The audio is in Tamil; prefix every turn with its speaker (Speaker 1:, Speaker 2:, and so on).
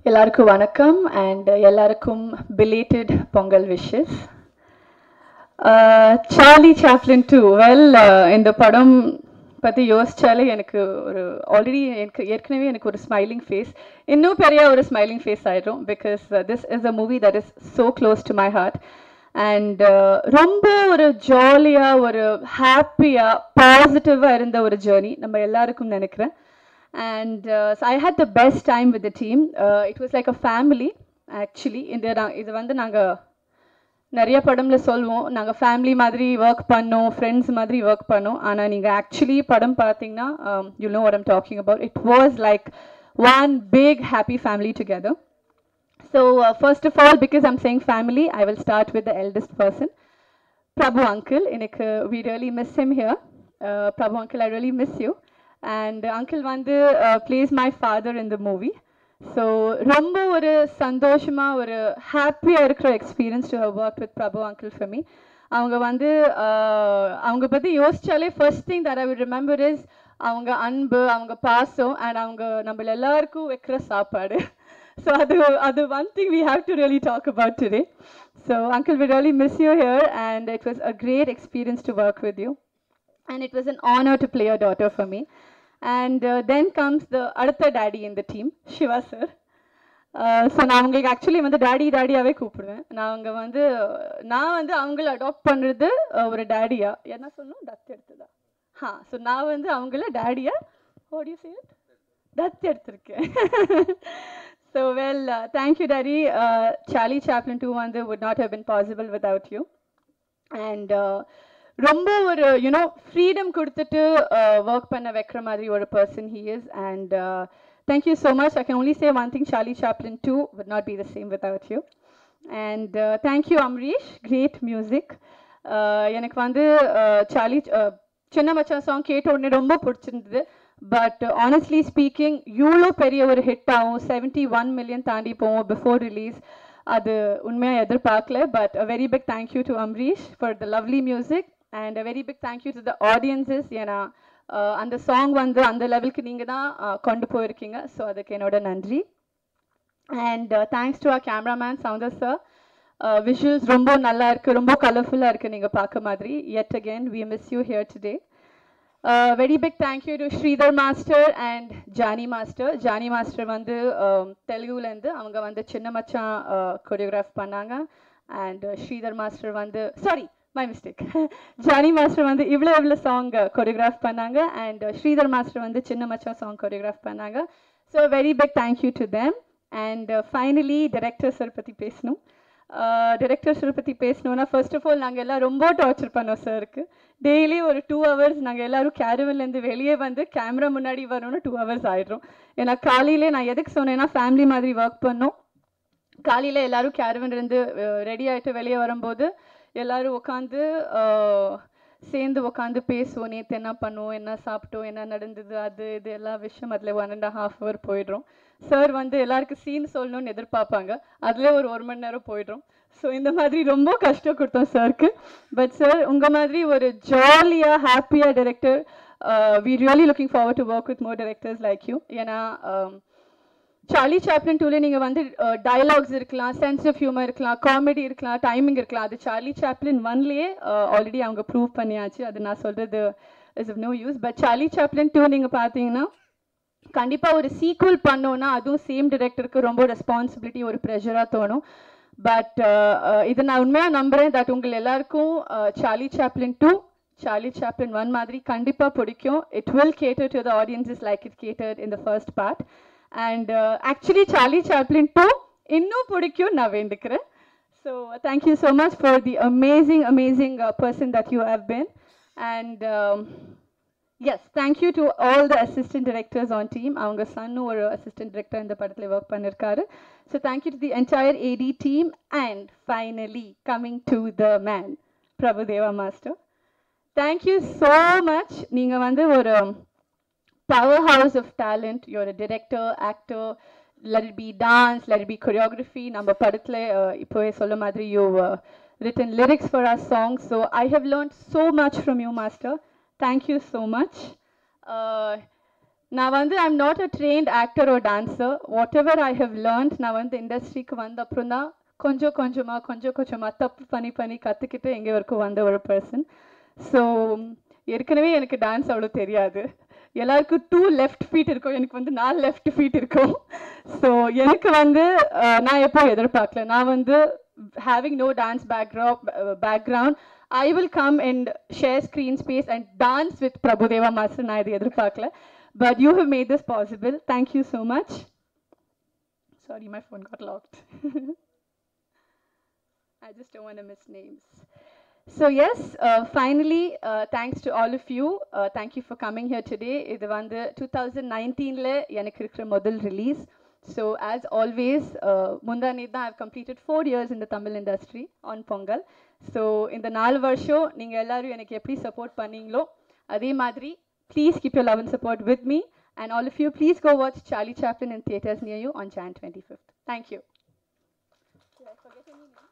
Speaker 1: எல்லாருக்கும் வணக்கம் and எல்லாருக்கும் belated Pongal wishes. Charlie Chaplin 2 இந்த படம் பற்றி யோசிச்சாலே எனக்கு ஒரு ஆல்ரெடி ஏற்கனவே எனக்கு ஒரு ஸ்மைலிங் ஃபேஸ் இன்னும் பெரிய ஒரு ஸ்மைலிங் ஃபேஸ் ஆயிடும் because this is a movie that is so close to my heart and ரொம்ப ஒரு ஜாலியாக ஒரு ஹாப்பியாக பாசிட்டிவாக இருந்த ஒரு ஜேர்னி நம்ம எல்லாருக்கும் நினைக்கிறேன். And so I had the best time with the team. It was like a family actually. இது வந்து நாங்கள் நிறைய படம்ல சொல்லுவோம் நாங்கள் ஃபேமிலி மாதிரி ஒர்க் பண்ணோம் ஃப்ரெண்ட்ஸ் மாதிரி ஒர்க் பண்ணோம் ஆனால் நீங்கள் ஆக்சுவலி படம் பார்த்தீங்கன்னா you know what I'm talking about. It was like one big happy family together. So first of all because I'm saying family I will start with the eldest person Prabhu uncle. எனக்கு we really miss him here. Prabhu uncle, I really miss you. And uncle வந்து plays my father in the movie. So ரொம்ப ஒரு சந்தோஷமா ஒரு ஹாப்பியாக இருக்கிற experience to have work with Prabhu uncle for me. அவங்க வந்து அவங்க பற்றி யோசிச்சாலே first thing that I will remember is அவங்க அன்பு அவங்க பாசம் அண்ட் அவங்க நம்ம எல்லாருக்கும் வைக்கிற சாப்பாடு. ஸோ அது one thing we have to really talk about today. So uncle, we really miss you here and it was a great experience to work with you. And it was an honor to play your daughter for me. And then comes the other daddy in the team, Shiva sir. So நான் உங்களுக்கு ஆக்சுவலி வந்து டாடியாகவே கூப்பிடுவேன். நான் வந்து அவங்கள அடாப்ட் பண்ணுறது ஒரு டேடியா என்ன சொன்னோம் தத்து எடுத்ததா ஸோ நான் வந்து அவங்கள டேடியா ஓடியோ சே தத்து எடுத்திருக்கேன். So thank you daddy. Charlie Chaplin 2 வந்து would not have been possible without you. And ரொம்ப ஒரு யூனோ ஃப்ரீடம் கொடுத்துட்டு ஒர்க் பண்ண வைக்கிற மாதிரி ஒரு person he is. And thank you so much. I can only say one thing, Charlie Chaplin 2 would not be the same without you. And thank you Amrish, great music. எனக்கு வந்து சார்லி சின்ன மச்சான் சாங் கேட்ட உடனே ரொம்ப பிடிச்சிருந்தது. பட் ஆனஸ்ட்லி ஸ்பீக்கிங் இவ்வளோ பெரிய ஒரு ஹிட் ஆகும் 71 million தாண்டி போவோம் பிஃபோர் ரிலீஸ் அது உண்மையாக எதிர்பார்க்கல. But a very big thank you to Amrish for the lovely music and a very big thank you to the audiences. ஏன்னா அந்த சாங் வந்து அந்த லெவலுக்கு நீங்கள் தான் கொண்டு போயிருக்கீங்க. ஸோ அதுக்கு என்னோட நன்றி. And thanks to our cameraman Soundar sir. Visuals ரொம்ப நல்லா இருக்குது, ரொம்ப கலர்ஃபுல்லாக இருக்குது நீங்கள் பார்க்க மாதிரி. yet again we miss you here today. Very big thank you to Sridhar Master and Jani Master. Jani Master வந்து தெலுங்குலேருந்து அவங்க வந்து சின்ன மச்சான் கொரியோகிராஃப் பண்ணாங்க. அண்ட் Sridhar Master வந்து sorry my mistake Jani master வந்து இவ்வளோ சாங் கொரியோகிராஃப் பண்ணாங்க. அண்ட் ஸ்ரீதர் மாஸ்டர் வந்து சின்ன மச்சான் சாங் கொரியோகிராஃப் பண்ணாங்க. So very big thank you to them. And finally director sir பற்றி பேசணும். டைரக்டர் சார் பற்றி பேசணுன்னா ஃபர்ஸ்ட் ஆஃப் ஆல் நாங்கள் எல்லாம் ரொம்ப டார்ச்சர் பண்ணோம் சாருக்கு. டெய்லி ஒரு 2 hours நாங்கள் எல்லோரும் கேரவன்லேருந்து வெளியே வந்து கேமரா முன்னாடி வரணும்னு 2 hours ஆகிடும். ஏன்னா காலையிலே நான் எதுக்கு சொன்னேன்னா ஃபேமிலி மாதிரி ஒர்க் பண்ணோம். காலையில் எல்லோரும் கேரவன்லேருந்து ரெடி ஆகிட்டு வெளியே வரும்போது எல்லோரும் உட்காந்து சேர்ந்து உட்காந்து பேசுவோம். நேற்று என்ன பண்ணுவோம், என்ன சாப்பிட்டோம், என்ன நடந்தது, அது இது எல்லா விஷயம் அதில் 1.5 hour போயிடுறோம். சார் வந்து எல்லாருக்கும் சீன் சொல்லணும்னு எதிர்பார்ப்பாங்க, அதில் ஒரு 1 மணி நேரம் போயிடுறோம். ஸோ இந்த மாதிரி ரொம்ப கஷ்டம் கொடுத்தோம் சாருக்கு. பட் சார் உங்கள் மாதிரி ஒரு ஜாலியாக ஹாப்பியாக director, we really looking forward to work with more directors like you. ஏன்னா சார்லி சாப்ளின் 2ல நீங்கள் வந்து டயலாக்ஸ் இருக்கலாம், சென்ஸ் ஆஃப் ஹியூமர் இருக்கலாம், காமெடி இருக்கலாம், டைமிங் இருக்கலாம். அது சார்லி சாப்ளின் 1லேயே ஆல்ரெடி அவங்க ப்ரூவ் பண்ணியாச்சு. அது நான் சொல்கிறது is of no use. But Charlie Chaplin 2 நீங்கள் பார்த்தீங்கன்னா கண்டிப்பாக ஒரு சீக்வல் பண்ணோன்னா அதுவும் சேம் டைரக்டருக்கு ரொம்ப ரெஸ்பான்சிபிலிட்டி ஒரு ப்ரெஷராக தோணும். பட் இதை நான் உண்மையாக நம்புகிறேன் தட் உங்கள் எல்லாருக்கும் சார்லி சாப்ளின் 2 சார்லி சாப்ளின் 1 மாதிரி கண்டிப்பாக பிடிக்கும். It will cater to the audiences like it cater in the first part. And actually Charlie Chaplin 2 இன்னும் பிடிக்கும் நான் வேண்டிக்கிறேன். So thank you so much for the amazing person that you have been. And yes thank you to all the assistant directors on team. அவங்க சன்னும் ஒரு அசிஸ்டன்ட் டைரக்டர் இந்த படத்தில் ஒர்க் பண்ணியிருக்காரு. So thank you to the entire AD team. And finally coming to the man Prabhudeva master. Thank you so much. நீங்கள் வந்து ஒரு powerhouse of talent. You're a director, actor, let it be dance, let it be choreography. நம்ம படத்தில் இப்போவே சொல்ல மாதிரி you've written lyrics for our songs. So I have learned so much from you, Master. Thank you so much. நான் வந்து I'm not a trained actor or dancer. Whatever I have learned நான் வந்து இண்டஸ்ட்ரிக்கு வந்த அப்புறம் தான் கொஞ்சம் கொஞ்சமாக தப்பு பண்ணி கற்றுக்கிட்டு எங்கே வரைக்கும் வந்த ஒரு பர்சன். ஸோ ஏற்கனவே எனக்கு டான்ஸ் அவ்வளோ தெரியாது. எல்லாருக்கும் 2 லெஃப்ட் ஃபீட் இருக்கும், எனக்கு வந்து 4 லெஃப்ட் ஃபீட் இருக்கும். ஸோ எனக்கு வந்து நான் எப்போ எதிர்பார்க்கல. நான் வந்து having no dance background, I will come and share screen space and dance with Prabhudeva Master. நான் இது எதிர்பார்க்கல. But you have made this possible. Thank you so much. Sorry, my phone got locked. I just don't want to miss names. So yes, finally, thanks to all of you. Thank you for coming here today. இது வந்து 2019ல எனக்கு இருக்கிற முதல் release. So as always, முந்தானே தான் I've completed 4 years in the Tamil industry on Pongal. So இந்த 4 வருஷம் நீங்க எல்லாரும் எனக்கு எப்படி சப்போர்ட் பண்ணீங்களோ அதே மாதிரி please keep your love and support with me, and all of you please go watch Charlie Chaplin in theaters near you on Jan 25th. Thank you. Did I forget any name?